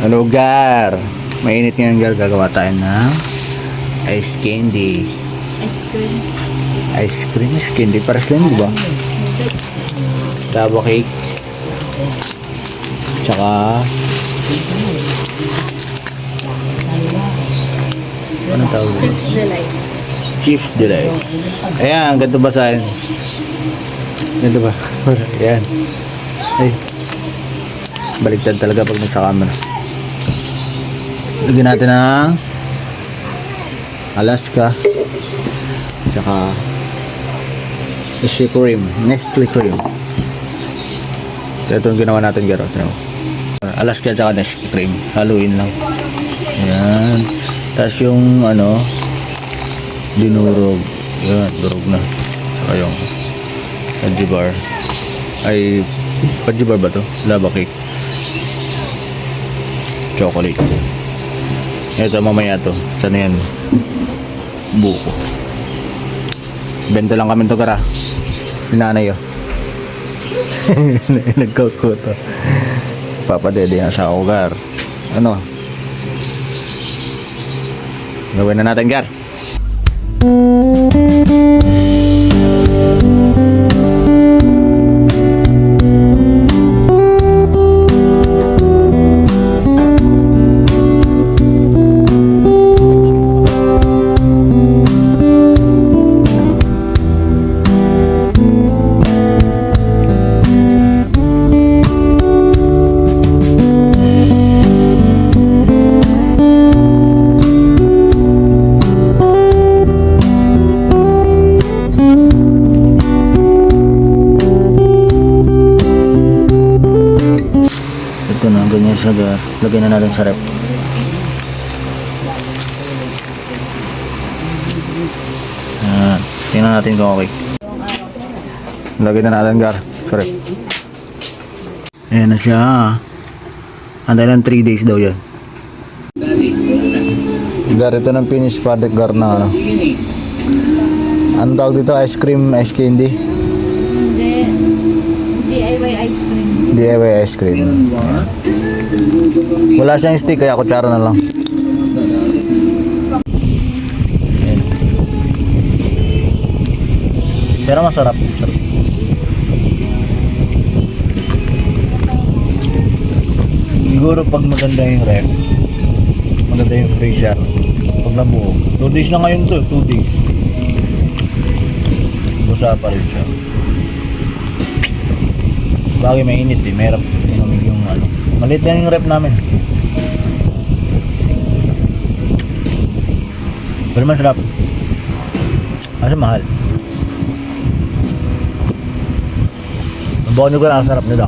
Ano gar? Mainit ngayon gar. Gagawa tayo ng ice candy. Ice cream. Ice cream, ice candy. Paras lang, di ba? Lava cake. Tsaka anong tawag dito? Chips delights. Chips Delight. Ayan, ganito ba sa akin? Ganito ba? Ayan. Ay. Baliktad talaga pag nasa camera. Lagyan natin ng Alaska. Tsaka Nestle cream. Nestle cream. Ito yung ginawa natin garo. Alaska tsaka Nestle cream. Haluin lang. Ayan. Tapos yung ano, dinurog. Yan, durog na. Saka yung Pajibar. Ay, Pajibar ba to? Lava cake. Chocolate. Ito mamaya to. Sana yan? Buko. Benta lang kami to kara. Sinanay yun. Nagkukuto. Papadede yan sa ugar. Ano? Gawin na natin gar. Ito na, ganyan siya gar. Lagyan na natin sa rep. Tingnan natin kung okay. Lagyan na natin gar sa rep. Ayan na siya. Antay lang 3 days daw yan. Gar, ito ng finished product gar na ano. Anong tawag dito? Ice cream, ice candy? Hindi. DIY ice cream. DIY ice cream. Ayan. Wala siyang stick kaya kutsara na lang. Ayan. Pero masarap. Siguro pag maganda yung ref, maganda yung freezer, pag nabuo, 2 days na ngayon to, 2 days. Busa pa rin siya. Bagay mainit eh, merap yung ano. Maliit lang yung rep namin. Pero masarap. Kasi mahal. Ang buo nyo ko lang, sarap nito.